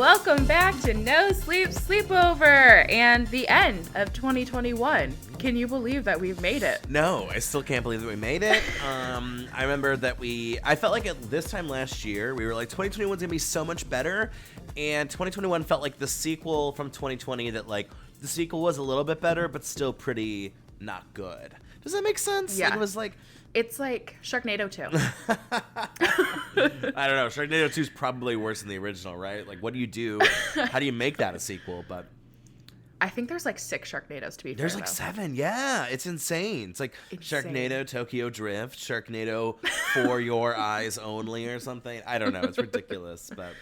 welcome back to No Sleep Sleepover and the end of 2021. Can you believe that we've made it? No, I still can't believe that we made it. I remember that I felt like at this time last year, we were like, 2021's gonna be so much better. And 2021 felt like the sequel from 2020 that like, the sequel was a little bit better, but still pretty not good. Does that make sense? Yeah. Like, it was like... It's like Sharknado 2. I don't know. Sharknado 2 is probably worse than the original, right? Like, what do you do? How do you make that a sequel? But I think there's like 6 Sharknados to be fair. there's like 7. Yeah, it's insane. It's like Sharknado Tokyo Drift, Sharknado For Your Eyes Only or something. I don't know. It's ridiculous, but...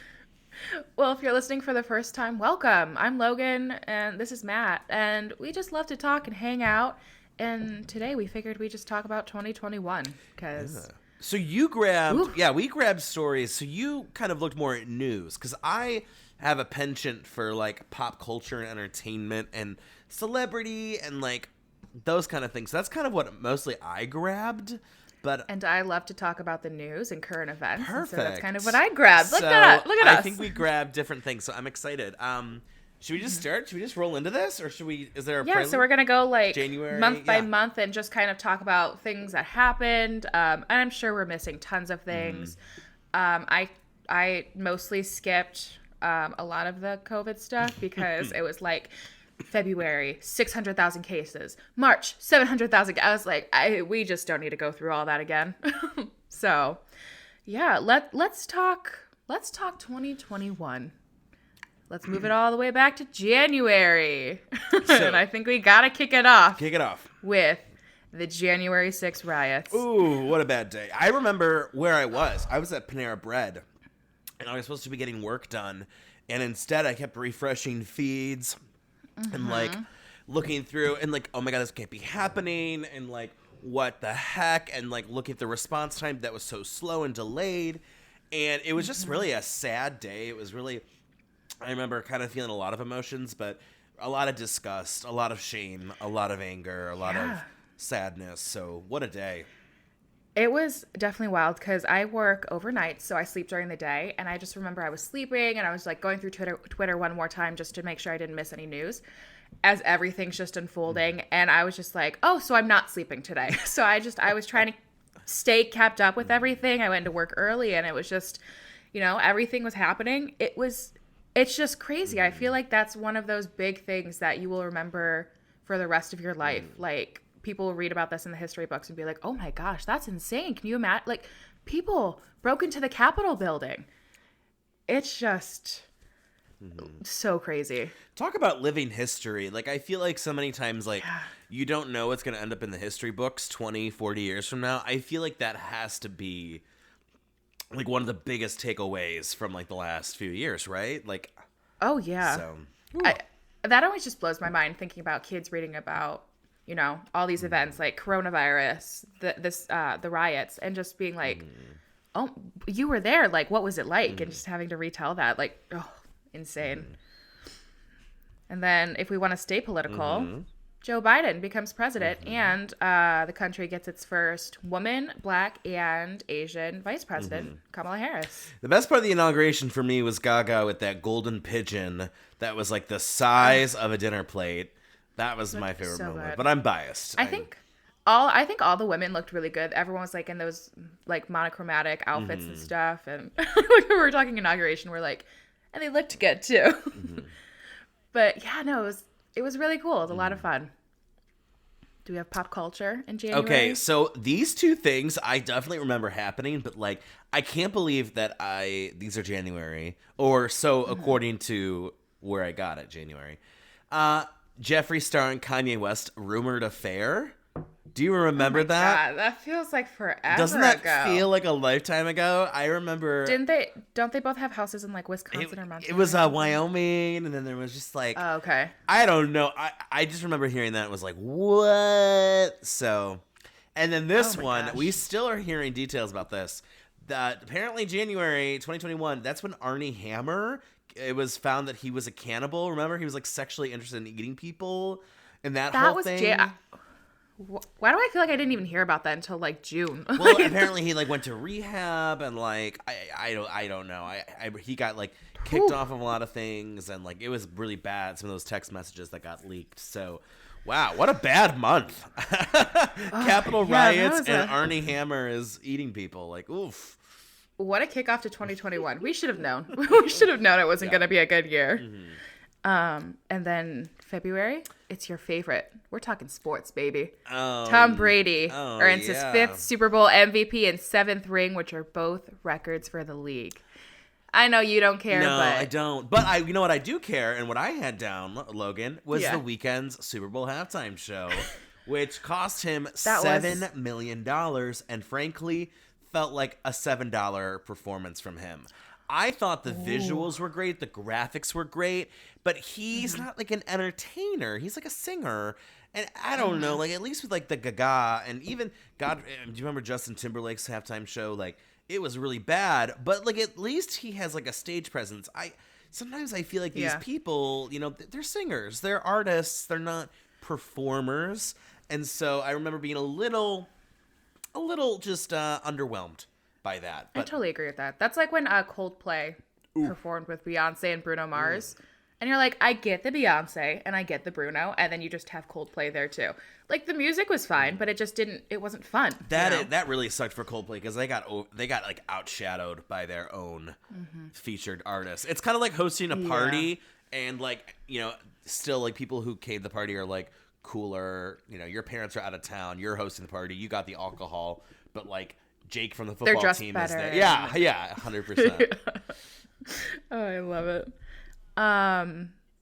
Well, if you're listening for the first time, welcome. I'm Logan, and this is Matt, and we just love to talk and hang out. And today we figured we'd just talk about 2021 because... Yeah. So you grabbed... Yeah, we grabbed stories. So you kind of looked more at news because I have a penchant for like pop culture and entertainment and celebrity and like those kind of things. So that's kind of what mostly I grabbed. And I love to talk about the news and current events. Perfect. So that's kind of what I grabbed. Look so at us. I think we grabbed different things. So I'm excited. Should we just start? Should we just roll into this? Or is there a prelude? So we're going to go like January? month by month and just kind of talk about things that happened. And I'm sure we're missing tons of things. I mostly skipped a lot of the COVID stuff because it was like February, 600,000 cases. March, 700,000. I was like, we just don't need to go through all that again. So, yeah, let's talk 2021. Let's move it all the way back to January. And I think we got to kick it off with the January 6th riots. Ooh, what a bad day. I remember where I was. I was at Panera Bread, and I was supposed to be getting work done, and instead I kept refreshing feeds and, like, looking through, and, like, oh, my God, this can't be happening, and, like, what the heck, and, like, looking at the response time that was so slow and delayed, and it was just really a sad day. It was really... I remember kind of feeling a lot of emotions, but a lot of disgust, a lot of shame, a lot of anger, a lot of sadness. So what a day. It was definitely wild because I work overnight, so I sleep during the day. And I just remember I was sleeping and I was like going through Twitter one more time just to make sure I didn't miss any news as everything's just unfolding. And I was just like, oh, so I'm not sleeping today. So I was trying to stay kept up with everything. I went to work early and it was just, everything was happening. It's just crazy. I feel like that's one of those big things that you will remember for the rest of your life. Like, people will read about this in the history books and be like, oh my gosh, that's insane. Can you imagine? Like, people broke into the Capitol building. It's just so crazy. Talk about living history. Like, I feel like so many times, like, you don't know what's going to end up in the history books 20, 40 years from now. I feel like that has to be... like one of the biggest takeaways from like the last few years, right? Like, oh yeah. So that always just blows my mind thinking about kids reading about, all these events like coronavirus, the riots, and just being like, oh, you were there. Like, what was it like? And just having to retell that, like, oh, insane. And then if we want to stay political, Joe Biden becomes president, and the country gets its first woman, Black, and Asian vice president, Kamala Harris. The best part of the inauguration for me was Gaga with that golden pigeon that was like the size of a dinner plate. That was my favorite moment, good. But I'm biased. I think all the women looked really good. Everyone was like in those like monochromatic outfits and stuff, and like we were talking inauguration, we're like, and they looked good too. But yeah, no, it was really cool. It was a lot of fun. Do we have pop culture in January? Okay, so these two things I definitely remember happening, but like I can't believe that these are January, or so according to where I got it, January. Jeffree Star and Kanye West rumored affair. Do you remember that? God, that feels like forever. Doesn't that feel like a lifetime ago? I remember. Don't they both have houses in like Wisconsin or Montana? It was Wyoming, and then there was just like. Oh, okay. I don't know. I just remember hearing that and was like, what? So, and then this one, we still are hearing details about this. That apparently January 2021. That's when Arnie Hammer. It was found that he was a cannibal. Remember, he was like sexually interested in eating people, and that whole thing. Why do I feel like I didn't even hear about that until like June? Well, apparently he like went to rehab and like I don't know. He got like kicked off of a lot of things, and like it was really bad. Some of those text messages that got leaked. So, wow, what a bad month. Capitol riots and Arnie Hammer is eating people. Like, oof. What a kickoff to 2021. We should have known. We should have known it wasn't going to be a good year. And then February, it's your favorite. We're talking sports, baby. Tom Brady earns his 5th Super Bowl MVP and 7th ring, which are both records for the league. I know you don't care, No, but I don't. But you know what I do care, and what I had down, Logan, was the Weeknd's Super Bowl halftime show, which cost him $7 million, and frankly, felt like a $7 performance from him. I thought the visuals were great, the graphics were great, but he's not like an entertainer. He's like a singer. And I don't know, like at least with like the Gaga and even do you remember Justin Timberlake's halftime show? Like it was really bad, but like at least he has like a stage presence. Sometimes I feel like these people, you know, they're singers, they're artists, they're not performers. And so I remember being a little just underwhelmed by that. But I totally agree with that. That's like when Coldplay performed with Beyonce and Bruno Mars. And you're like, I get the Beyonce and I get the Bruno, and then you just have Coldplay there too. Like the music was fine, but it wasn't fun. That really sucked for Coldplay because they got like outshadowed by their own featured artists. It's kind of like hosting a party and like, you know, still like people who came to the party are like cooler. You know, your parents are out of town, you're hosting the party, you got the alcohol, but like Jake from the football team is there. Yeah, 100%. Oh, I love it.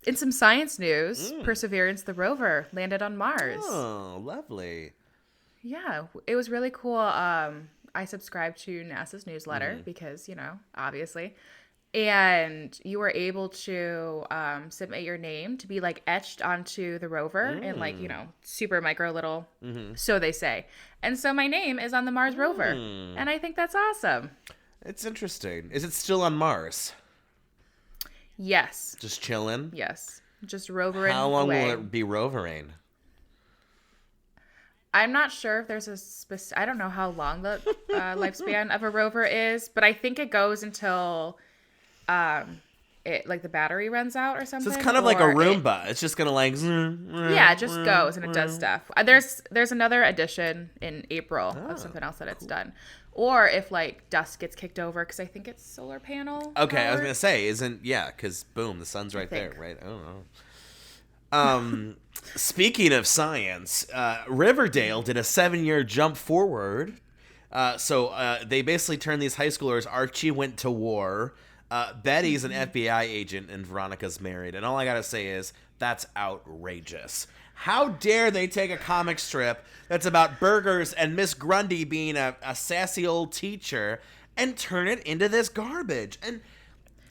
In some science news, Perseverance the rover landed on Mars. Oh, lovely. Yeah, it was really cool. I subscribed to NASA's newsletter because, you know, obviously. And you were able to submit your name to be like etched onto the rover in like, you know, super micro little, so they say. And so my name is on the Mars rover. And I think that's awesome. It's interesting. Is it still on Mars? Yes. Just chilling? Yes. Just rovering. How long away. will it be rovering? I'm not sure if there's a specific... I don't know how long the lifespan of a rover is, but I think it goes until the battery runs out or something. So it's kind of like a Roomba. It's just going to like... Yeah, it just goes and it does stuff. There's another edition in April of something else that it's done. Or if like dust gets kicked over, because I think it's solar panel. Okay, powered. I was going to say, because boom, the sun's right there, right? I don't know. Speaking of science, Riverdale did a 7-year jump forward. So they basically turned these high schoolers. Archie went to war. Betty's an FBI agent and Veronica's married. And all I got to say is that's outrageous. How dare they take a comic strip that's about burgers and Miss Grundy being a sassy old teacher and turn it into this garbage? And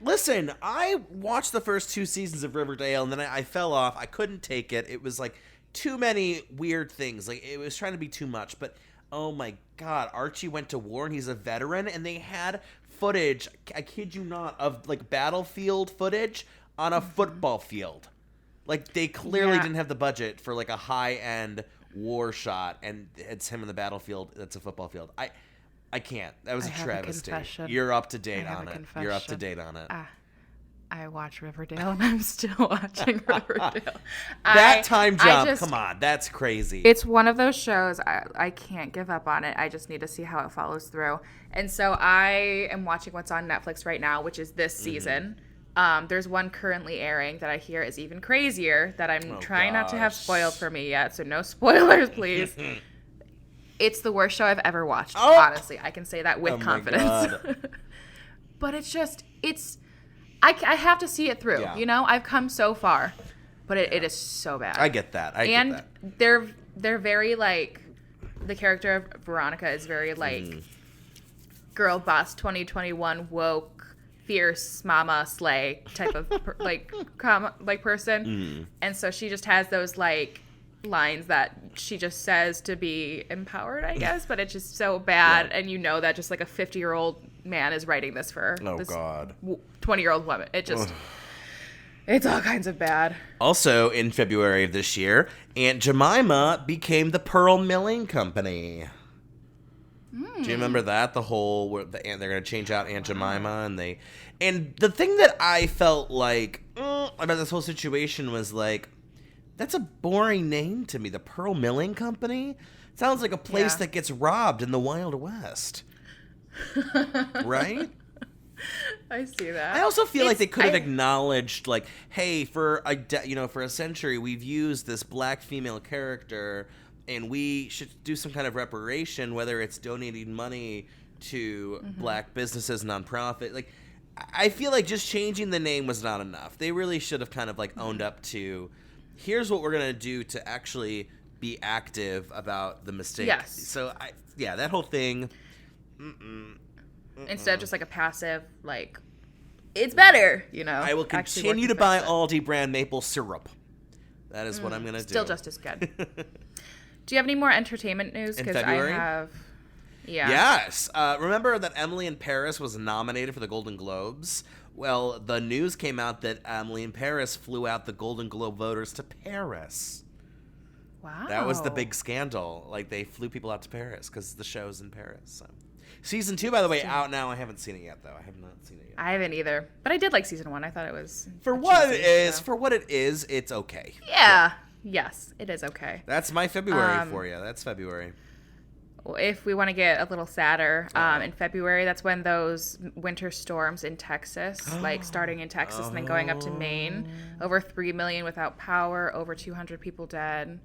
listen, I watched the first 2 seasons of Riverdale and then I fell off. I couldn't take it. It was like too many weird things. Like it was trying to be too much. But oh my God, Archie went to war and he's a veteran and they had footage, I kid you not, of like battlefield footage on a football field. Like they clearly didn't have the budget for like a high-end war shot, and it's him in the battlefield. That's a football field. I can't. That was a travesty. You're up to date on it. You're up to date on it. I watch Riverdale, and I'm still watching Riverdale. That time jump, come on, that's crazy. It's one of those shows I can't give up on it. I just need to see how it follows through. And so I am watching what's on Netflix right now, which is this season. There's one currently airing that I hear is even crazier that I'm trying not to have spoiled for me yet, so no spoilers, please. It's the worst show I've ever watched, honestly. I can say that with confidence. But I have to see it through, you know? I've come so far, but it is so bad. I get that. And they're very, like, the character of Veronica is very, like, girl boss 2021 woke, fierce mama slay type of person. And so she just has those like lines that she just says to be empowered, I guess, but it's just so bad. And you know that just like a 50-year-old man is writing this for this 20-year-old woman. It just it's all kinds of bad. Also in February of this year, Aunt Jemima became the Pearl Milling Company. Do you remember that? The whole where they're going to change out Aunt Jemima, and the thing that I felt like about this whole situation was like, that's a boring name to me. The Pearl Milling Company sounds like a place that gets robbed in the Wild West, right? I see that. I also feel like they could have acknowledged, like, hey, for a century we've used this black female character. And we should do some kind of reparation, whether it's donating money to black businesses, nonprofit. Like, I feel like just changing the name was not enough. They really should have kind of like owned up to, here's what we're gonna do to actually be active about the mistake. Yes. So that whole thing. Instead of just like a passive, like, it's better, I will continue to buy Aldi brand maple syrup. That is what I'm gonna do. Still just as good. Do you have any more entertainment news? Because I have. Yeah. Yes. Remember that Emily in Paris was nominated for the Golden Globes? Well, the news came out that Emily in Paris flew out the Golden Globe voters to Paris. Wow. That was the big scandal. Like, they flew people out to Paris because the show's in Paris. So. Season 2, by the way, out now. I haven't seen it yet, though. I have not seen it yet. I haven't either. But I did like season 1. I thought it was For what it is, it's okay. Yeah. Yes, it is okay. That's my February for you. That's February. If we want to get a little sadder, in February, that's when those winter storms in Texas, like starting in Texas and then going up to Maine, over 3 million without power, over 200 people dead.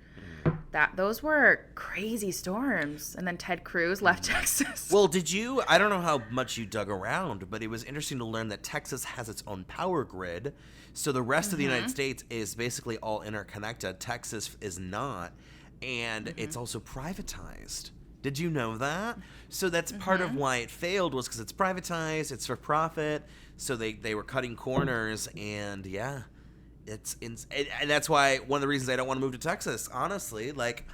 Those were crazy storms. And then Ted Cruz left Texas. Well, I don't know how much you dug around, but it was interesting to learn that Texas has its own power grid. So the rest of the United States is basically all interconnected. Texas is not. And it's also privatized. Did you know that? So that's part of why it failed, was because it's privatized, it's for profit. So they were cutting corners, and and that's why one of the reasons I don't want to move to Texas, honestly. Like,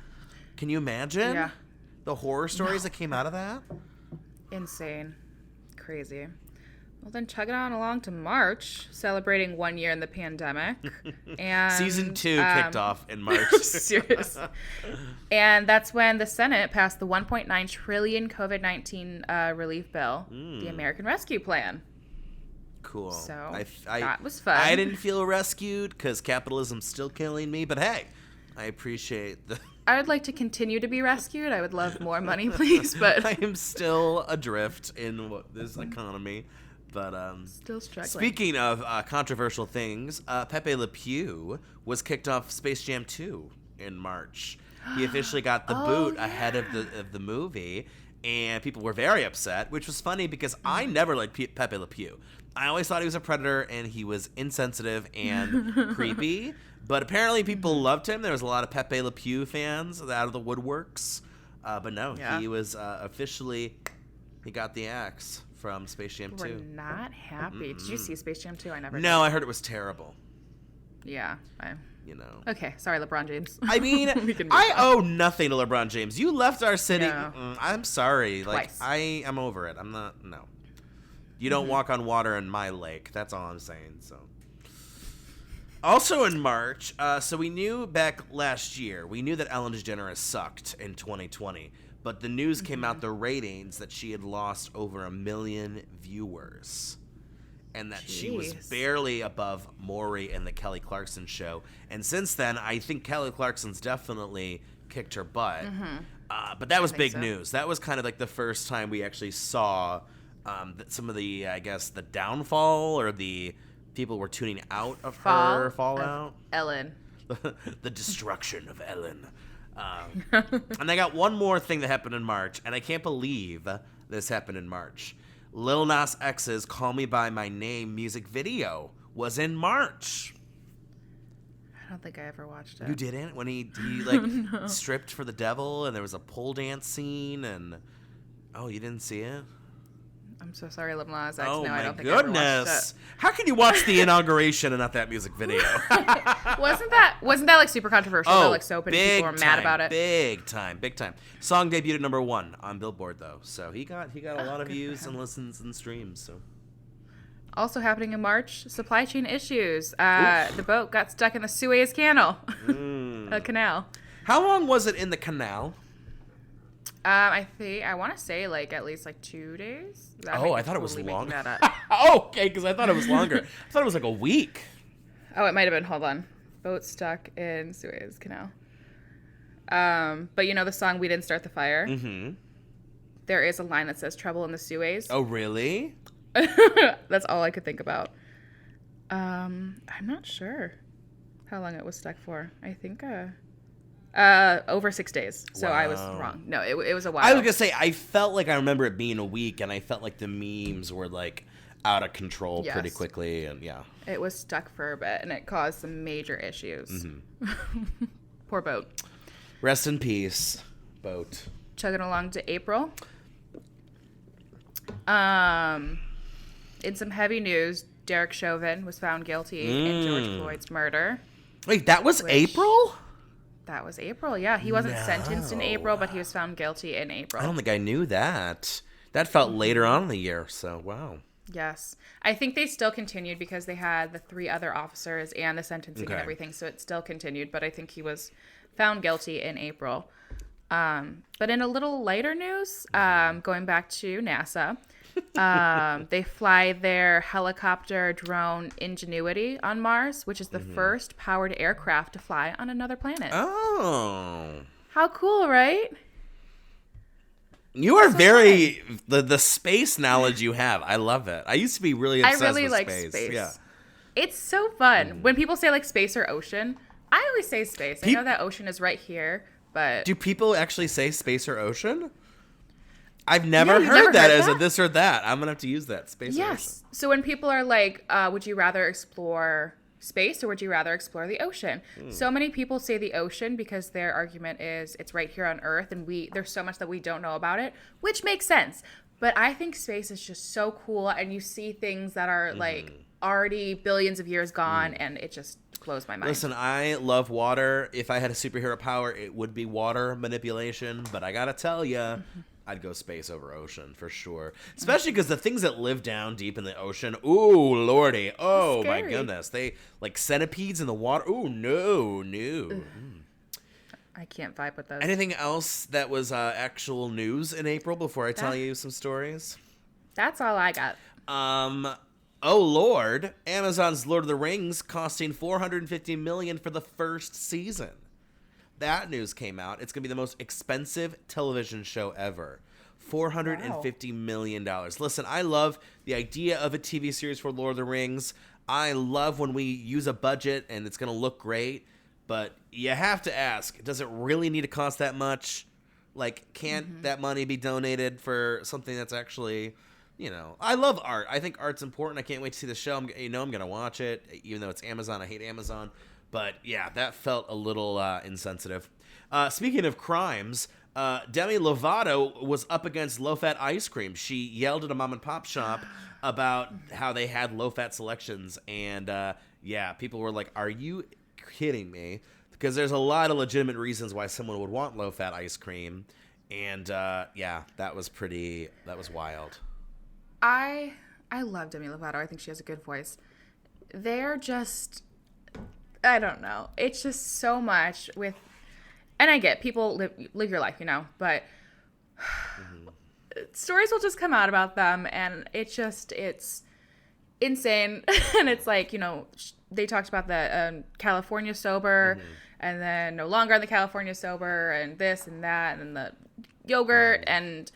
can you imagine the horror stories that came out of that? Insane. Crazy. Well, then chug it on along to March, celebrating 1 year in the pandemic. And Season 2 kicked off in March. Serious. And that's when the Senate passed the $1.9 trillion COVID-19 relief bill, the American Rescue Plan. Cool. So that was fun. I didn't feel rescued because capitalism's still killing me, but hey, I appreciate the... I would like to continue to be rescued. I would love more money, please, but... I am still adrift in this economy. But still struggling. Speaking of controversial things, Pepe Le Pew was kicked off Space Jam 2 in March. He officially got the boot ahead of the movie, and people were very upset, which was funny because I never liked Pepe Le Pew. I always thought he was a predator and he was insensitive and creepy. But apparently people loved him. There was a lot of Pepe Le Pew fans out of the woodworks. But no, he was officially, he got the axe from Space Jam 2. We're not happy. Did you see Space Jam 2? I never did. No, I heard it was terrible. Yeah. Okay, sorry, LeBron James. I mean, I owe nothing to LeBron James. You left our city. No. I'm sorry. Like, Twice. I am over it. I'm not, no. You don't walk on water in my lake. That's all I'm saying, so. Also in March, so we knew back last year, we knew that Ellen DeGeneres sucked in 2020. But the news came out, the ratings, that she had lost over 1 million viewers. And that she was barely above Maury and the Kelly Clarkson show. And since then, I think Kelly Clarkson's definitely kicked her butt. But that was big news. That was kind of like the first time we actually saw some of the, I guess, the downfall, or the people were tuning out of her fallout. Of Ellen. The destruction of Ellen. And I got one more thing that happened in March, and I can't believe this happened in March. Lil Nas X's Call Me By My Name music video was in March. I don't think I ever watched it. You didn't? When he like stripped for the devil, and there was a pole dance scene, and you didn't see it? I'm so sorry, Lil Nas X. Oh, no, my I don't think I ever goodness. watched it. How can you watch the inauguration and not that music video? Wasn't that like super controversial? Though? Like so many people were mad about it. Big time. Song debuted at #1 on Billboard, though, so he got a lot of views and listens and streams. So. Also happening in March, supply chain issues. The boat got stuck in the Suez Canal. Canal. How long was it in the canal? I want to say like at least like 2 days. Oh, I thought it was Totally making longer. that up. Oh, okay, because I thought it was longer. I thought it was like a week. Oh, it might have been. Hold on. Boat stuck in Suez Canal. But you know the song "We Didn't Start the Fire." Mm-hmm. There is a line that says "Trouble in the Suez." Oh, really? That's all I could think about. I'm not sure how long it was stuck for. I think over 6 days. So I was Wow. wrong. No, it was a while. I was gonna say I felt like I remember it being a week, and I felt like the memes were like out of control pretty Yes. quickly, and yeah. It was stuck for a bit, and it caused some major issues. Mm-hmm. Poor boat. Rest in peace, boat. Chugging along to April. In some heavy news, Derek Chauvin was found guilty in George Floyd's murder. Wait, that was Which- April? That was April, yeah. He wasn't sentenced in April, but he was found guilty in April. I don't think I knew that. That felt later on in the year, so wow. Yes. I think they still continued because they had the 3 other officers and the sentencing Okay. and everything, so it still continued, but I think he was found guilty in April. But in a little lighter news, going back to NASA, they fly their helicopter drone Ingenuity on Mars, which is the first powered aircraft to fly on another planet. Oh. How cool, right? You are very the space knowledge you have. I love it. I used to be really obsessed I really with like space. Yeah. It's so fun. When people say like space or ocean, I always say space. I know that ocean is right here, but Do people actually say space or ocean? I've never you've heard never that heard as a that? this or that. I'm gonna have to use that space or ocean. yes. So when people are like, would you rather explore space or would you rather explore the ocean? So many people say the ocean because their argument is it's right here on Earth and there's so much that we don't know about it, which makes sense. But I think space is just so cool and you see things that are like already billions of years gone and it just blows my mind. Listen, I love water. If I had a superhero power, it would be water manipulation. But I gotta tell you, I'd go space over ocean for sure. Especially because the things that live down deep in the ocean, ooh, lordy. Oh, my Scary. goodness. They, like centipedes in the water. Ooh, no. I can't vibe with those. Anything else that was actual news in April before I tell you some stories? That's all I got. Oh Lord, Amazon's Lord of the Rings costing $450 million for the first season. That news came out. It's going to be the most expensive television show ever. $450 million. Listen, I love the idea of a TV series for Lord of the Rings. I love when we use a budget and it's going to look great. But you have to ask, does it really need to cost that much? Like, can't that money be donated for something that's actually, I love art. I think art's important. I can't wait to see the show. I'm going to watch it, even though it's Amazon. I hate Amazon. But yeah, that felt a little insensitive. Speaking of crimes, Demi Lovato was up against low-fat ice cream. She yelled at a mom-and-pop shop about how they had low-fat selections. And yeah, people were like, are you kidding me? Because there's a lot of legitimate reasons why someone would want low-fat ice cream. And yeah, that was wild. I love Demi Lovato. I think she has a good voice. They're just, I don't know. It's just so much with, and I get people live your life, but stories will just come out about them, and it's insane. And it's like, they talked about the California sober, and then no longer on the California sober, and this and that, and the yogurt, and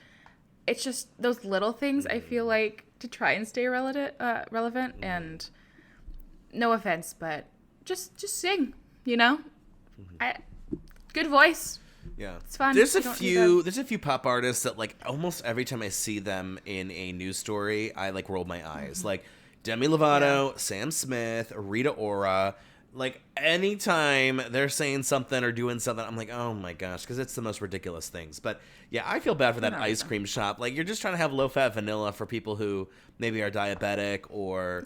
it's just those little things I feel like to try and stay relevant. And no offense, but just sing, good voice. Yeah, it's fun. There's a few pop artists that like almost every time I see them in a news story, I like roll my eyes. Like Demi Lovato, Sam Smith, Rita Ora. Like anytime they're saying something or doing something, I'm like, oh my gosh, because it's the most ridiculous things. But yeah, I feel bad for that ice cream shop. Like you're just trying to have low-fat vanilla for people who maybe are diabetic or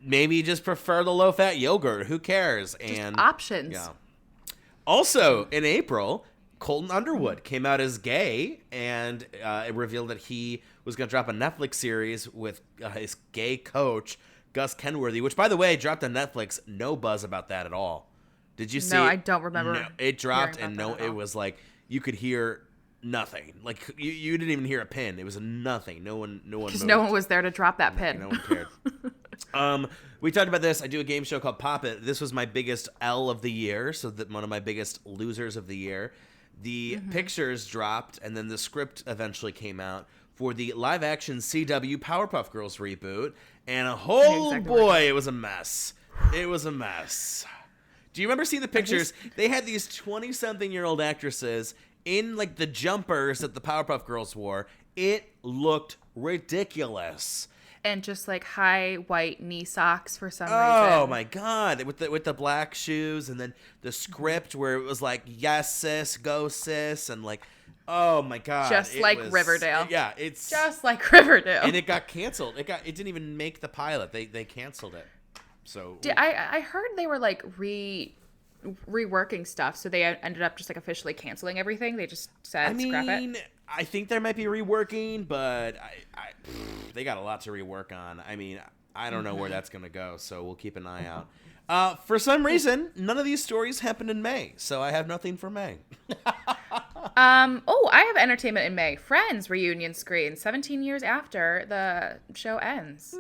maybe just prefer the low-fat yogurt. Who cares? And options. Yeah. Also, in April, Colton Underwood came out as gay, and it revealed that he was going to drop a Netflix series with his gay coach, Gus Kenworthy, which, by the way, dropped on Netflix. No buzz about that at all. Did you see? No, I don't remember. No, it dropped, and it was like you could hear nothing. Like you didn't even hear a pin. It was nothing. No one Because moved. no one was there to drop that pin. No one cared. We talked about this. I do a game show called Pop It. This was my biggest L of the year, so that one of my biggest losers of the year. The pictures dropped, and then the script eventually came out for the live-action CW Powerpuff Girls reboot, and boy, it was a mess. It was a mess. Do you remember seeing the pictures? They had these 20-something-year-old actresses in, like, the jumpers that the Powerpuff Girls wore. It looked ridiculous. And just like high white knee socks for some reason. Oh my god! With the black shoes, and then the script where it was like, "Yes, sis, go, sis," and like, oh my god! Just like Riverdale. Yeah, it's just like Riverdale. And it got canceled. It didn't even make the pilot. They canceled it. So I heard they were like reworking stuff, so they ended up just like officially canceling everything. They just said scrap it. I think there might be reworking, but they got a lot to rework on. I mean, I don't know where that's going to go, so we'll keep an eye out. For some reason, none of these stories happened in May, so I have nothing for May. I have entertainment in May. Friends reunion screen 17 years after the show ends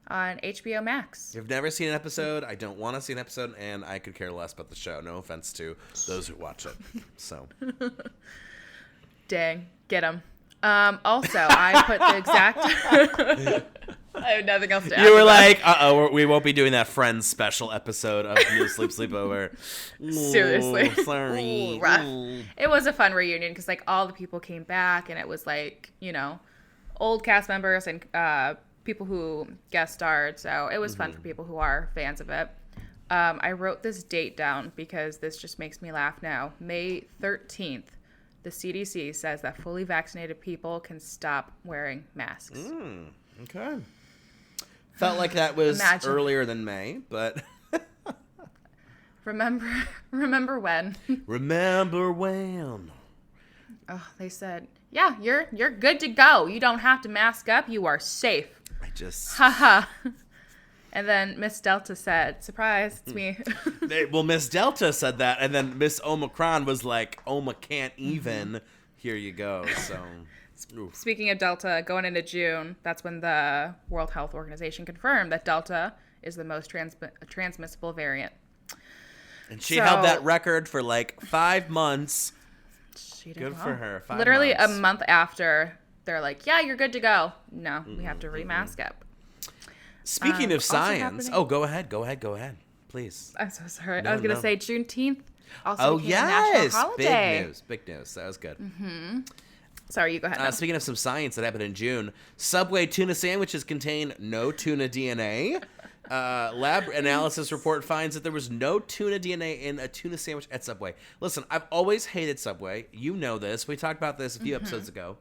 on HBO Max. If you've never seen an episode, I don't want to see an episode, and I could care less about the show. No offense to those who watch it. So, dang, get them. Also, I put the exact. I have nothing else to add. You were like, we won't be doing that Friends special episode of New Sleep Sleepover. Seriously. Sorry. Ooh, rough. It was a fun reunion because like all the people came back, and it was like, old cast members and people who guest starred. So it was fun for people who are fans of it. I wrote this date down because this just makes me laugh now. May 13th. The CDC says that fully vaccinated people can stop wearing masks. Okay. Felt like that was earlier than May, but remember when? Remember when? Oh, they said, yeah, you're good to go. You don't have to mask up. You are safe. Haha. And then Miss Delta said, surprise, it's me. Well, Miss Delta said that, and then Miss Omicron was like, Oma can't even. Here you go. So, speaking of Delta, going into June, that's when the World Health Organization confirmed that Delta is the most transmissible variant. And she held that record for like 5 months. She did Good for her. 5 Literally months. a month after, they're like, yeah, you're good to go. No, we have to remask up. Speaking of science, go ahead, please. I'm so sorry. I was going to say Juneteenth also became a national holiday. Big news. That was good. Sorry, you go ahead. Speaking of some science that happened in June, Subway tuna sandwiches contain no tuna DNA. Lab analysis report finds that there was no tuna DNA in a tuna sandwich at Subway. Listen, I've always hated Subway. You know this. We talked about this a few episodes ago.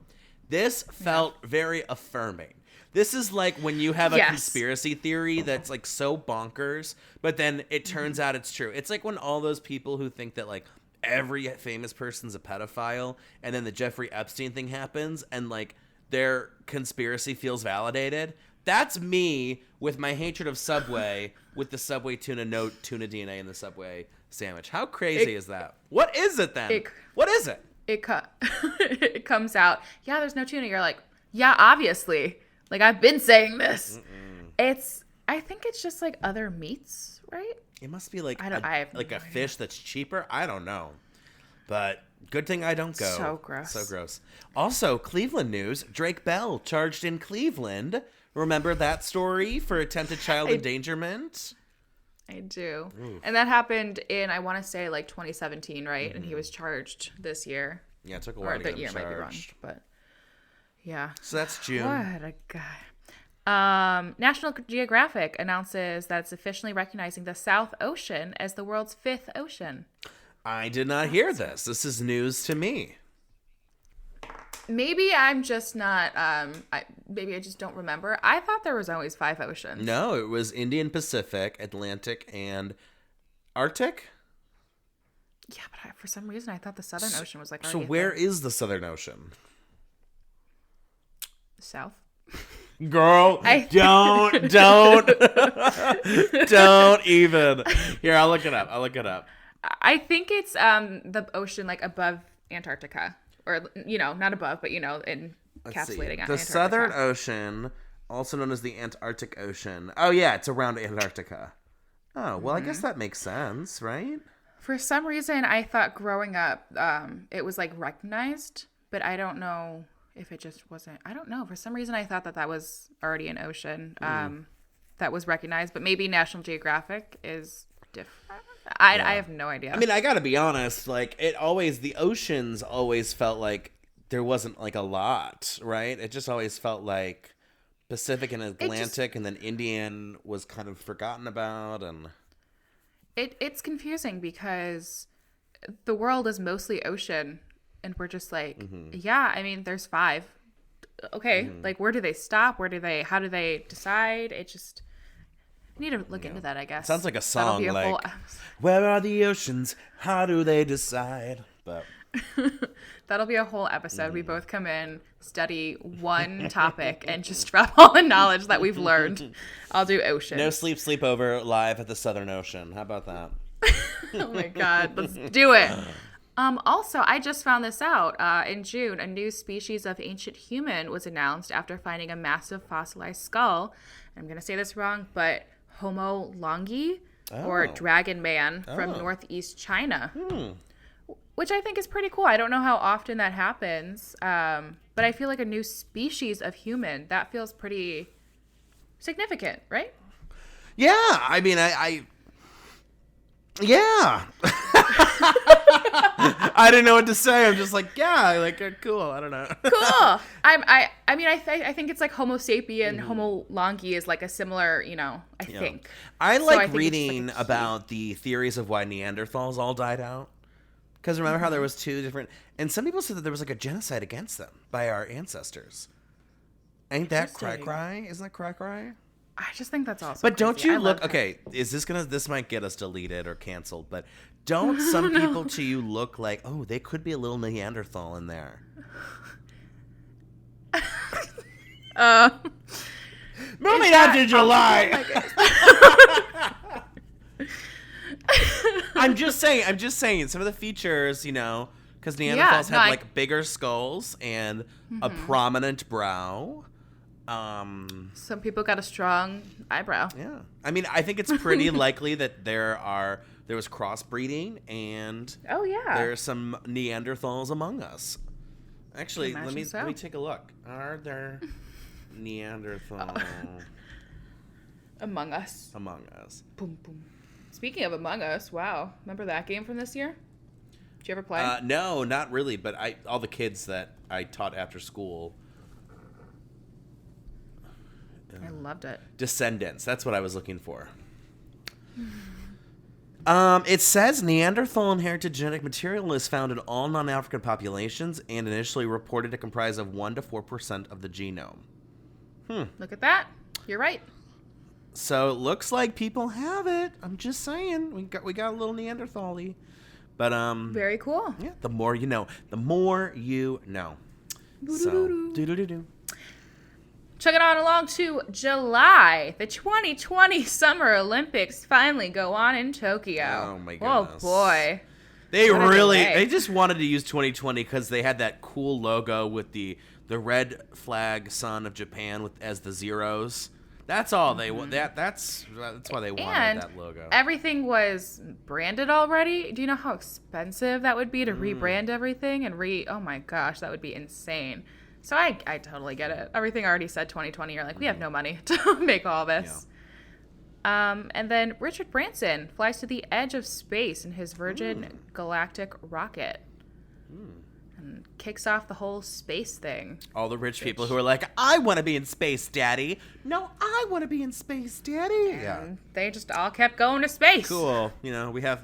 This felt very affirming. This is like when you have a conspiracy theory that's like so bonkers, but then it turns out it's true. It's like when all those people who think that like every famous person's a pedophile, and then the Jeffrey Epstein thing happens, and like their conspiracy feels validated. That's me with my hatred of Subway, with the Subway tuna, no tuna DNA in the Subway sandwich. How crazy is that? What is it then? What is it? It comes out, yeah, there's no tuna. You're like, yeah, obviously. Like, I've been saying this. I think it's just like other meats, right? It must be like a fish that's cheaper. I don't know. But good thing I don't go. So gross. So gross. Also, Cleveland news. Drake Bell charged in Cleveland. Remember that story for attempted child endangerment? I do. Oof. And that happened in, I want to say, like 2017, right? And he was charged this year. Yeah, it took a while to get him charged. Might be wrong, but yeah. So that's June. What a guy. National Geographic announces that it's officially recognizing the South Ocean as the world's 5th ocean. I did not hear this. This is news to me. Maybe I'm just not, maybe I just don't remember. I thought there was always 5 oceans. No, it was Indian, Pacific, Atlantic, and Arctic. Yeah, but for some reason I thought the Southern Ocean was like. So where is the Southern Ocean? South. Girl, don't even. Here, I'll look it up. I think it's the ocean like above Antarctica. or not above, but Let's see. encapsulating The Antarctica. Southern Ocean, also known as the Antarctic Ocean. Oh yeah, it's around Antarctica. Oh, well, I guess that makes sense, right? For some reason, I thought growing up, it was like recognized, but I don't know if it just wasn't. I don't know. For some reason, I thought that was already an ocean that was recognized, but maybe National Geographic is different. I have no idea. I mean, I gotta be honest. Like, the oceans always felt like there wasn't like a lot, right? It just always felt like Pacific and Atlantic, and then Indian was kind of forgotten about, and it's confusing because the world is mostly ocean, and we're just like, yeah. I mean, there's 5. Okay, like where do they stop? How do they decide? It just I need to look into that. I guess sounds like a song. That'll be like, whole... where are the oceans? How do they decide? But that'll be a whole episode. We both come in, study one topic, and just drop all the knowledge that we've learned. I'll do ocean. No sleepover live at the Southern Ocean. How about that? Oh my God, let's do it. Also, I just found this out. In June, a new species of ancient human was announced after finding a massive fossilized skull. I'm going to say this wrong, but Homo longi, or dragon man, from northeast China. Which I think is pretty cool. I don't know how often that happens, but I feel like a new species of human, that feels pretty significant, right? Yeah, I mean, yeah. I didn't know what to say. I'm just like, yeah, like, cool. I don't know. Cool. I think it's like Homo sapien, Homo longi is like a similar, I think. I like reading about the theories of why Neanderthals all died out. Because remember how there was 2 different... And some people said that there was like a genocide against them by our ancestors. Ain't that cry-cry? Isn't that cry-cry? I just think that's awesome. But don't you look... Okay, this might get us deleted or canceled, but don't some people to you look like, oh, they could be a little Neanderthal in there? Moving on to July. I'm just saying some of the features, because Neanderthals had like bigger skulls and a prominent brow. Some people got a strong eyebrow. Yeah. I mean, I think it's pretty likely that there was crossbreeding, and there's some Neanderthals among us. Actually, let me take a look. Are there Neanderthals among us? Among us. Boom boom. Speaking of Among Us, wow. Remember that game from this year? Did you ever play? No, not really, but all the kids that I taught after school. I loved it. Descendants, that's what I was looking for. It says Neanderthal inherited genetic material is found in all non-African populations and initially reported to comprise of 1 to 4% of the genome. Look at that. You're right. So it looks like people have it. I'm just saying, we got a little Neanderthal-y. But very cool. Yeah, the more you know. The more you know. So do. Chugging on along to July. The 2020 Summer Olympics finally go on in Tokyo. Oh my goodness. Oh boy. They just wanted to use 2020 because they had that cool logo with the red flag sun of Japan as the zeros. That's all they want. That's why they wanted that logo. Everything was branded already. Do you know how expensive that would be to rebrand everything and oh my gosh, that would be insane. So I totally get it. Everything already said 2020. You're like, we have no money to make all this. Yeah. And then Richard Branson flies to the edge of space in his Virgin Galactic rocket. And kicks off the whole space thing. All the rich people who are like, I want to be in space, Daddy. No, I want to be in space, Daddy. And they just all kept going to space. Cool. We have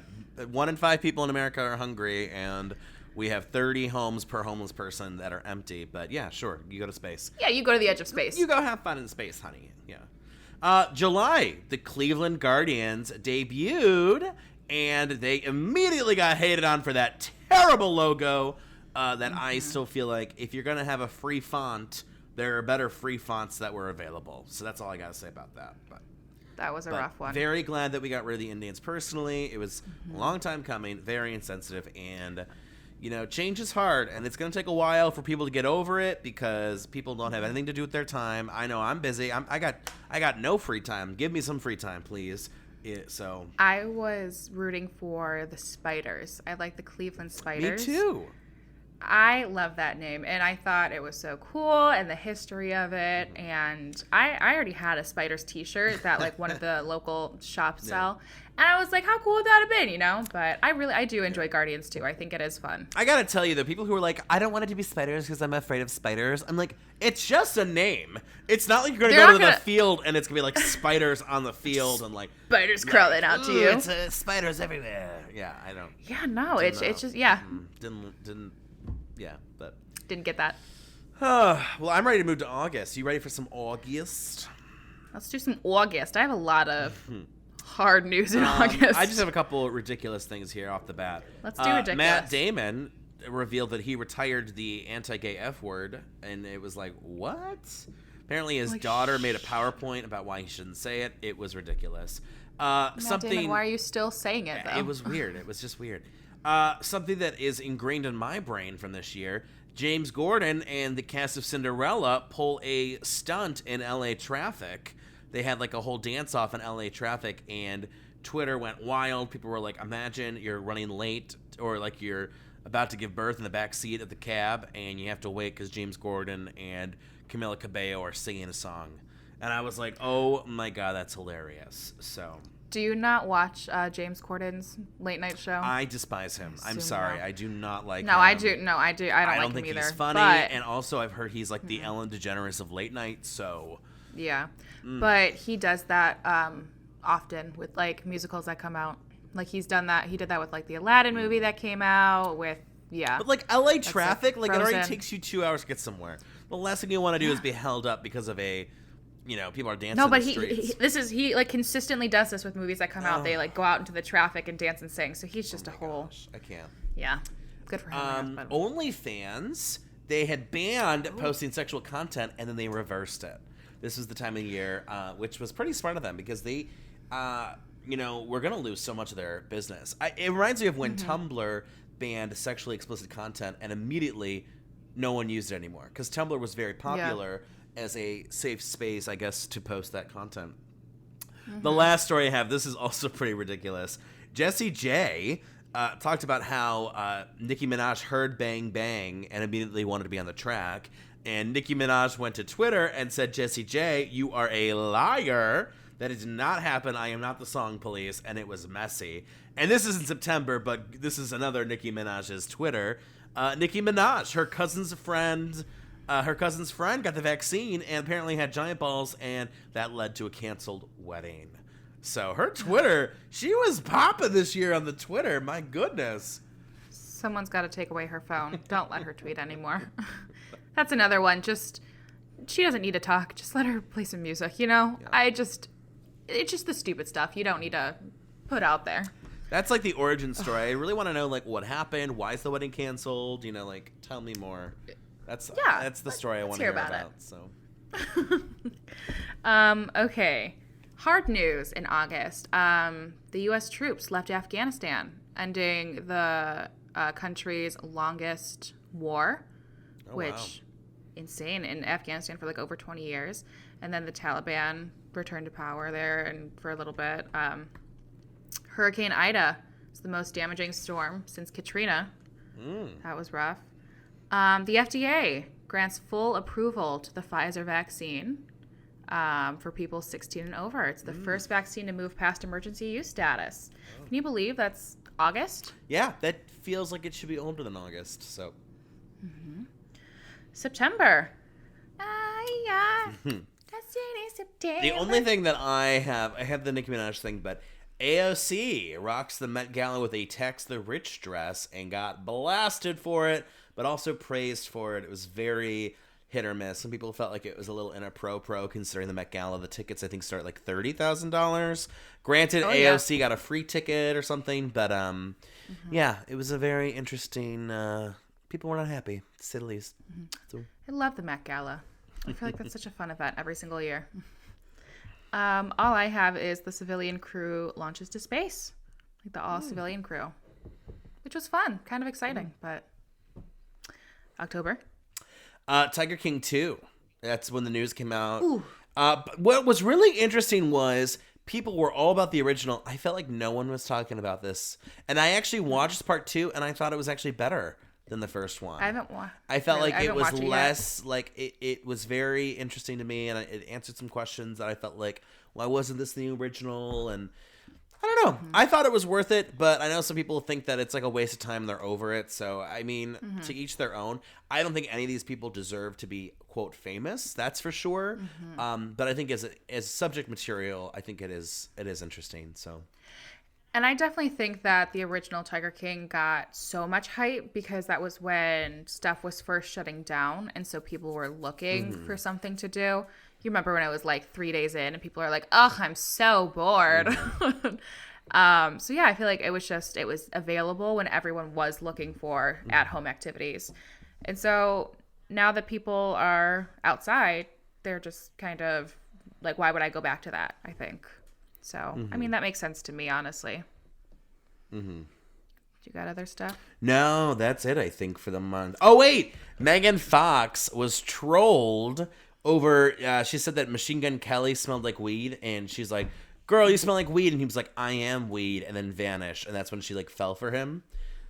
1 in 5 people in America are hungry, and we have 30 homes per homeless person that are empty. But yeah, sure, you go to space. Yeah, you go to the edge of space. You go have fun in space, honey. Yeah. July, the Cleveland Guardians debuted, and they immediately got hated on for that terrible logo. That I still feel like if you're going to have a free font, there are better free fonts that were available. So that's all I got to say about that. But that was a rough one. Very glad that we got rid of the Indians personally. It was a long time coming, very insensitive, and change is hard, and it's going to take a while for people to get over it because people don't have anything to do with their time. I know I'm busy. I got no free time. Give me some free time, please. I was rooting for the Spiders. I like the Cleveland Spiders. Me too. I love that name, and I thought it was so cool, and the history of it, and I already had a Spiders t-shirt that like one of the local shops sell, and I was like, how cool would that have been, but I do enjoy Guardians too. I think it is fun. I gotta tell you, the people who are like, I don't want it to be spiders because I'm afraid of spiders, I'm like, it's just a name. It's not like you're gonna go to the field and it's gonna be like spiders on the field and like spiders crawling out to you. It's spiders everywhere. Yeah, I don't. Yeah, no, it's just Didn't. Yeah, but didn't get that. Well, I'm ready to move to August. You ready for some August? Let's do some August. I have a lot of hard news in August. I just have a couple of ridiculous things here off the bat. Let's do ridiculous. Matt Damon revealed that he retired the anti-gay F word, and it was like, what? Apparently his daughter made a PowerPoint about why he shouldn't say it. It was ridiculous. Matt Damon, why are you still saying it, though? It was weird. It was just weird. Something that is ingrained in my brain from this year, James Gordon and the cast of Cinderella pull a stunt in LA traffic. They had like a whole dance-off in LA traffic, and Twitter went wild. People were like, imagine you're running late or like you're about to give birth in the back seat of the cab, and you have to wait because James Gordon and Camila Cabello are singing a song. And I was like, oh my God, that's hilarious. So... Do you not watch James Corden's late night show? I despise him. I'm sorry. I do not like him. No, I do. No, I do. I don't like him either. He's funny, and also I've heard he's like the Ellen DeGeneres of late night, so... Yeah. But he does that often with, like, musicals that come out. Like, he's done that. He did that with, like, the Aladdin movie that came out with... Yeah. But, like, LA traffic, like, it already takes you 2 hours to get somewhere. The last thing you want to do is be held up because of a... people are dancing in the streets. He like consistently does this with movies that come out. They like go out into the traffic and dance and sing. So he's just a whole. Gosh, I can't. Yeah, good for him. OnlyFans, they had banned posting sexual content and then they reversed it. This was the time of year, which was pretty smart of them because they, were gonna lose so much of their business. It reminds me of when Tumblr banned sexually explicit content and immediately no one used it anymore because Tumblr was very popular. Yeah. As a safe space, I guess, to post that content. The last story I have, this is also pretty ridiculous. Jessie J talked about how Nicki Minaj heard Bang Bang and immediately wanted to be on the track. And Nicki Minaj went to Twitter and said, Jessie J, you are a liar. That did not happen. I am not the song police. And it was messy. And this is in September, but this is another Nicki Minaj's Twitter. Nicki Minaj, her cousin's friend got the vaccine and apparently had giant balls, and that led to a canceled wedding. So her Twitter, she was popping this year on the Twitter. My goodness. Someone's got to take away her phone. Don't let her tweet anymore. That's another one. She doesn't need to talk. Just let her play some music, Yeah. It's just the stupid stuff you don't need to put out there. That's like the origin story. I really want to know like what happened. Why is the wedding canceled? Like tell me more. That's the story I want to hear about. So, okay, hard news in August. The U.S. troops left Afghanistan, ending the country's longest war, insane in Afghanistan for like over 20 years, and then the Taliban returned to power there and for a little bit. Hurricane Ida is the most damaging storm since Katrina. That was rough. The FDA grants full approval to the Pfizer vaccine for people 16 and over. It's the first vaccine to move past emergency use status. Can you believe that's August? Yeah, that feels like it should be older than August. So, September. September. The only thing that I have the Nicki Minaj thing, but AOC rocks the Met Gala with a Tax the Rich dress and got blasted for it, but also praised for it. It was very hit or miss. Some people felt like it was a little in a pro considering the Met Gala. The tickets, I think, start like $30,000. Granted, AOC got a free ticket or something, but yeah, it was a very interesting... people were not happy, to say the least. So. I love the Met Gala. I feel like that's such a fun event every single year. All I have is the civilian crew launches to space. Like the all-civilian crew. Which was fun. Kind of exciting, but... October. Tiger King 2. That's when the news came out. Ooh. But what was really interesting was people were all about the original. I felt like no one was talking about this. And I actually watched part 2, and I thought it was actually better than the first one. I haven't watched. I felt really, like it was less, like, it was very interesting to me, and it answered some questions that I felt like, why wasn't this the original? And I don't know. Mm-hmm. I thought it was worth it, but I know some people think that it's like a waste of time. They're over it. So, I mean, to each their own. I don't think any of these people deserve to be, quote, famous. That's for sure. Mm-hmm. But I think as subject material, I think it is interesting. So, and I definitely think that the original Tiger King got so much hype because that was when stuff was first shutting down. And so people were looking for something to do. You remember when it was like 3 days in and people are like, oh, I'm so bored. So yeah, I feel like it was available when everyone was looking for at-home activities. And so now that people are outside, they're just kind of like, why would I go back to that? I think. So, I mean, that makes sense to me, honestly. You got other stuff? No, that's it, I think, for the month. Oh, wait! Megan Fox was trolled over, she said that Machine Gun Kelly smelled like weed, and she's like, girl, you smell like weed, and he was like, I am weed, and then vanished, and that's when she, like, fell for him.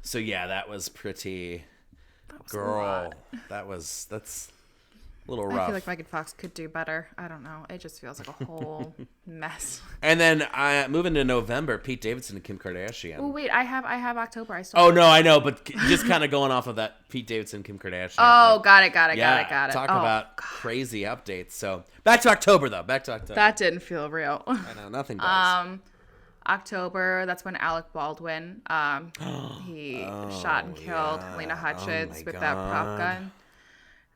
So, yeah, that was pretty, girl, that's a little rough. I feel like Megan Fox could do better. I don't know. It just feels like a whole mess. And then moving to November, Pete Davidson and Kim Kardashian. Oh wait, I have October. Oh no, I know, but just kind of going off of that Pete Davidson, Kim Kardashian. Oh, like, got it. Talk about crazy updates. So back to October though. That didn't feel real. I know, nothing does. October, that's when Alec Baldwin, he shot and killed Lena Hutchins with that prop gun.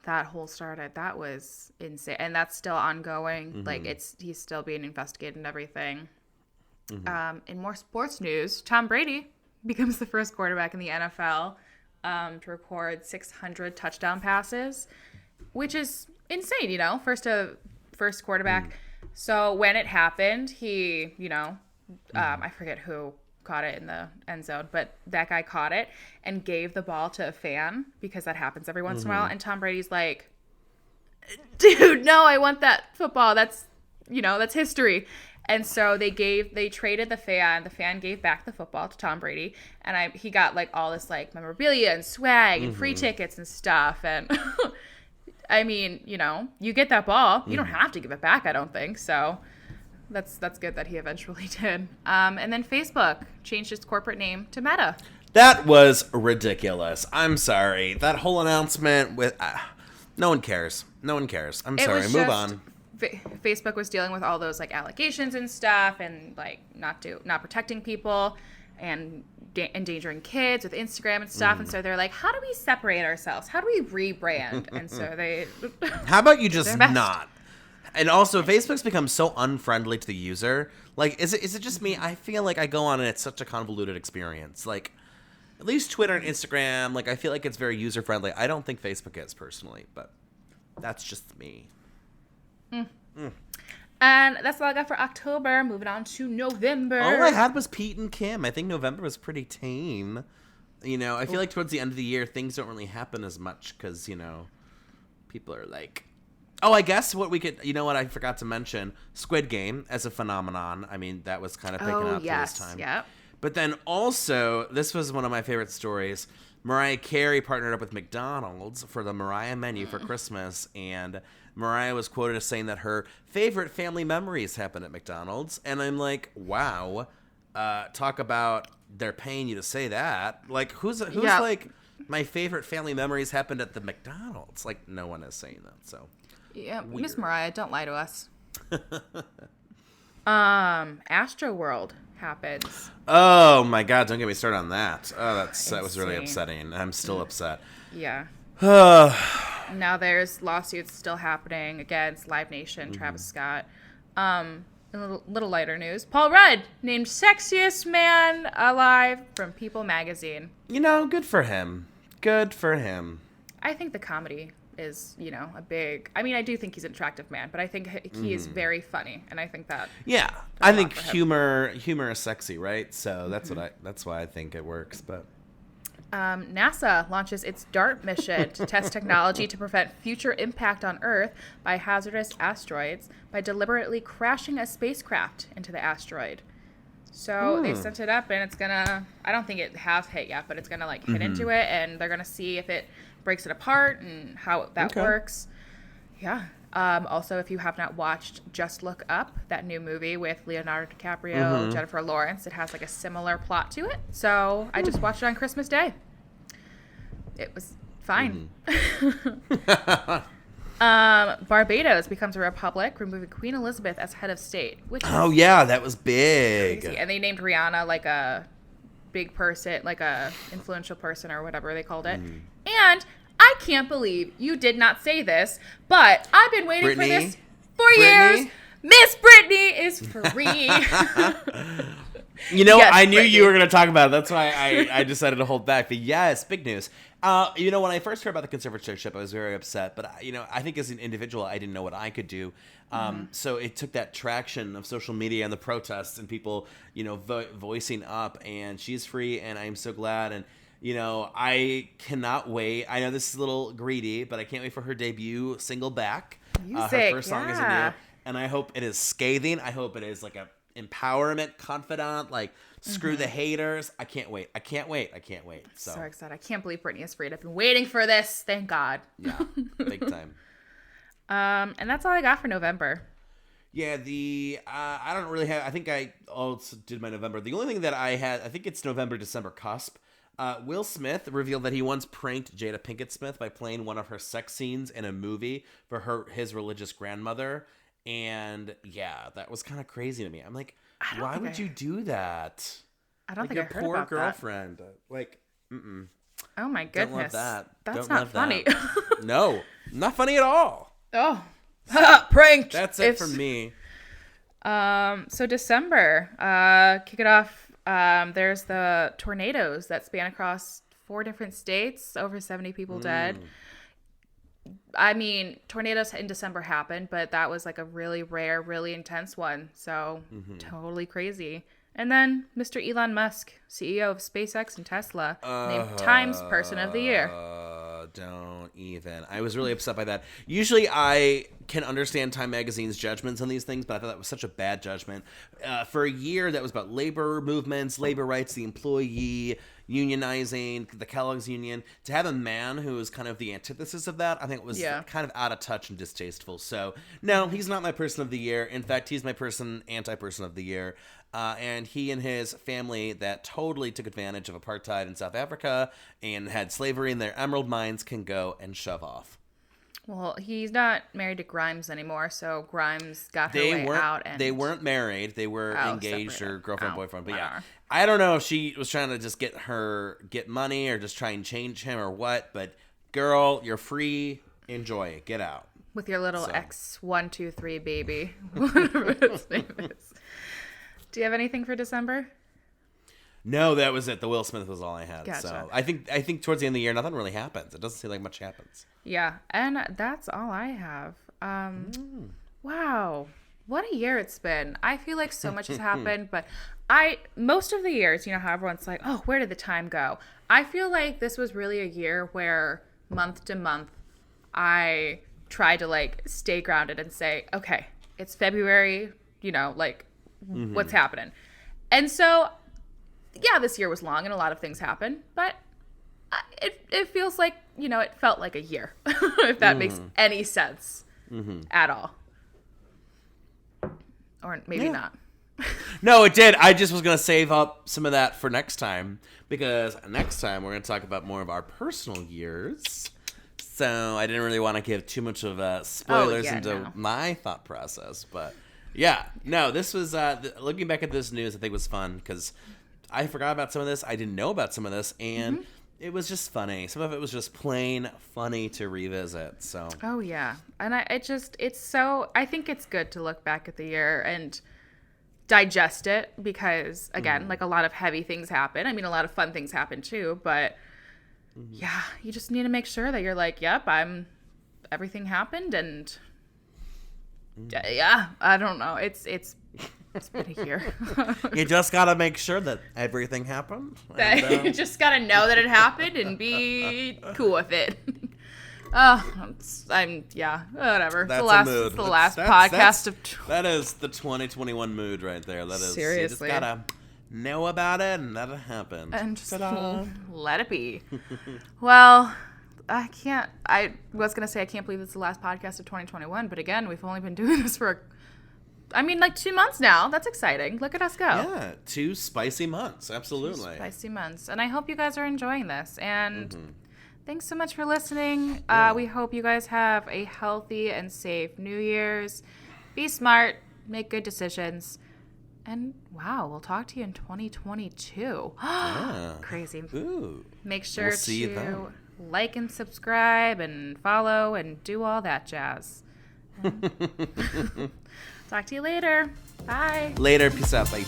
That whole started. That was insane, and that's still ongoing. Like he's still being investigated and everything. In more sports news, Tom Brady becomes the first quarterback in the NFL to record 600 touchdown passes, which is insane. You know, first quarterback. So when it happened, he, I forget who caught it in the end zone, but that guy caught it and gave the ball to a fan because that happens every once in a while. And Tom Brady's like, dude, no, I want that football. That's history. And so they traded the fan gave back the football to Tom Brady. And he got like all this like memorabilia and swag and free tickets and stuff. And I mean, you get that ball, you don't have to give it back. I don't think so. That's good that he eventually did. And then Facebook changed its corporate name to Meta. That was ridiculous. I'm sorry. That whole announcement with no one cares. I'm sorry. Move on. Facebook was dealing with all those like allegations and stuff, and like not protecting people and endangering kids with Instagram and stuff. And so they're like, how do we separate ourselves? How do we rebrand? And so they. How about you just not? And also, Facebook's become so unfriendly to the user. Like, is it just me? I feel like I go on and it's such a convoluted experience. Like, at least Twitter and Instagram, like, I feel like it's very user-friendly. I don't think Facebook is, personally, but that's just me. And that's all I got for October. Moving on to November. All I had was Pete and Kim. I think November was pretty tame. I feel like towards the end of the year, things don't really happen as much because, people are like... Oh, I guess what we could, what I forgot to mention, Squid Game as a phenomenon. I mean, that was kind of picking up this time. Yep. But then also, this was one of my favorite stories. Mariah Carey partnered up with McDonald's for the Mariah menu for Christmas, and Mariah was quoted as saying that her favorite family memories happened at McDonald's. And I'm like, wow, talk about they're paying you to say that. Like, who's like, my favorite family memories happened at the McDonald's? Like, no one is saying that, so... Yeah, Miss Mariah, don't lie to us. Astroworld happens. Oh my God! Don't get me started on that. Oh, that was really upsetting. I'm still upset. Yeah. Now there's lawsuits still happening against Live Nation, Travis Scott. In a little lighter news, Paul Rudd named sexiest man alive from People magazine. Good for him. Good for him. I think the comedy is, a big... I mean, I do think he's an attractive man, but I think he is very funny, and I think that... Yeah, I think humor is sexy, right? So that's why I think it works, but... NASA launches its DART mission to test technology to prevent future impact on Earth by hazardous asteroids by deliberately crashing a spacecraft into the asteroid. So they sent it up, and it's gonna, I don't think it has hit yet, but it's gonna like hit into it, and they're gonna see if it breaks it apart and how that works. Yeah. Also, if you have not watched Just Look Up, that new movie with Leonardo DiCaprio, Jennifer Lawrence, it has like a similar plot to it. So I just watched it on Christmas Day. It was fine. Barbados becomes a republic, removing Queen Elizabeth as head of state. Which that was big. crazy. And they named Rihanna like a big person, like a influential person or whatever they called it. And I can't believe you did not say this, but I've been waiting for this for years. Miss Britney is free. Yes, I knew you were going to talk about it. That's why I decided to hold back. But yes, big news. When I first heard about the conservatorship, I was very upset. But, I think as an individual, I didn't know what I could do. So it took that traction of social media and the protests and people, voicing up. And she's free, and I'm so glad. And, I cannot wait. I know this is a little greedy, but I can't wait for her debut single back. Her first song is in there. And I hope it is scathing. I hope it is like a empowerment confidant, like screw the haters. I can't wait. So excited. I can't believe Britney is free. I've been waiting for this. Thank God. Yeah, big time. And that's all I got for November. Yeah, I don't really have, I think I also did my November. The only thing that I had, I think it's November, December cusp. Will Smith revealed that he once pranked Jada Pinkett Smith by playing one of her sex scenes in a movie for his religious grandmother. And yeah, that was kind of crazy to me. I'm like, why would you do that? I don't think I heard about that. Your poor girlfriend. Like, oh my goodness. Don't love that. That's not funny. No, not funny at all. Oh, pranked. That's it for me. So December, kick it off. There's the tornadoes that span across 4 different states, over 70 people dead. I mean, tornadoes in December happened, but that was like a really rare, really intense one. So totally crazy. And then Mr. Elon Musk, CEO of SpaceX and Tesla, named Times Person of the Year. Don't even. I was really upset by that. Usually I can understand Time Magazine's judgments on these things, but I thought that was such a bad judgment. For a year, that was about labor movements, labor rights, the employee, unionizing, the Kellogg's union. To have a man who is kind of the antithesis of that, I think it was kind of out of touch and distasteful. So, no, he's not my person of the year. In fact, he's my anti-person of the year. And he and his family that totally took advantage of apartheid in South Africa and had slavery in their emerald mines can go and shove off. Well, he's not married to Grimes anymore, so Grimes got her way out. And they weren't married. They were engaged or girlfriend, boyfriend. But yeah, I don't know if she was trying to just get money or just try and change him or what. But girl, you're free. Enjoy it. Get out. With your little X123 baby. Whatever his name is. Do you have anything for December? No, that was it. The Will Smith was all I had. Gotcha. So I think towards the end of the year, nothing really happens. It doesn't seem like much happens. Yeah, and that's all I have. Wow, what a year it's been. I feel like so much has happened, but most of the years, how everyone's like, oh, where did the time go? I feel like this was really a year where month to month, I tried to like stay grounded and say, okay, it's February, what's happening. And so, yeah, this year was long and a lot of things happened, but it feels like, it felt like a year, if that makes any sense at all. Or maybe not. No, it did. I just was going to save up some of that for next time, because next time we're going to talk about more of our personal years. So I didn't really want to give too much of spoilers into my thought process, but yeah, no, this was, looking back at this news, I think was fun, because I forgot about some of this. I didn't know about some of this, and it was just funny. Some of it was just plain funny to revisit. So. Oh yeah, and I think it's good to look back at the year and digest it, because again, like a lot of heavy things happen. I mean, a lot of fun things happen too, but yeah, you just need to make sure that you're like, yep, everything happened, and yeah, I don't know. It's It's been a year. You just gotta make sure that everything happened. You just gotta know that it happened and be cool with it. Whatever. That's it's a mood. the last podcast of. That is the 2021 mood right there. That is Seriously. You just gotta know about it and let it happen. And just let it be. Well, I was gonna say I can't believe it's the last podcast of 2021, but again, we've only been doing this for 2 months now. That's exciting. Look at us go. Yeah, 2 spicy months. Absolutely. 2 spicy months. And I hope you guys are enjoying this. And thanks so much for listening. We hope you guys have a healthy and safe New Year's. Be smart. Make good decisions. And wow, we'll talk to you in 2022. Crazy. Ooh. Make sure We'll see you to then. like and subscribe and follow and do all that jazz. Talk to you later. Bye. Later. Peace out. Bye.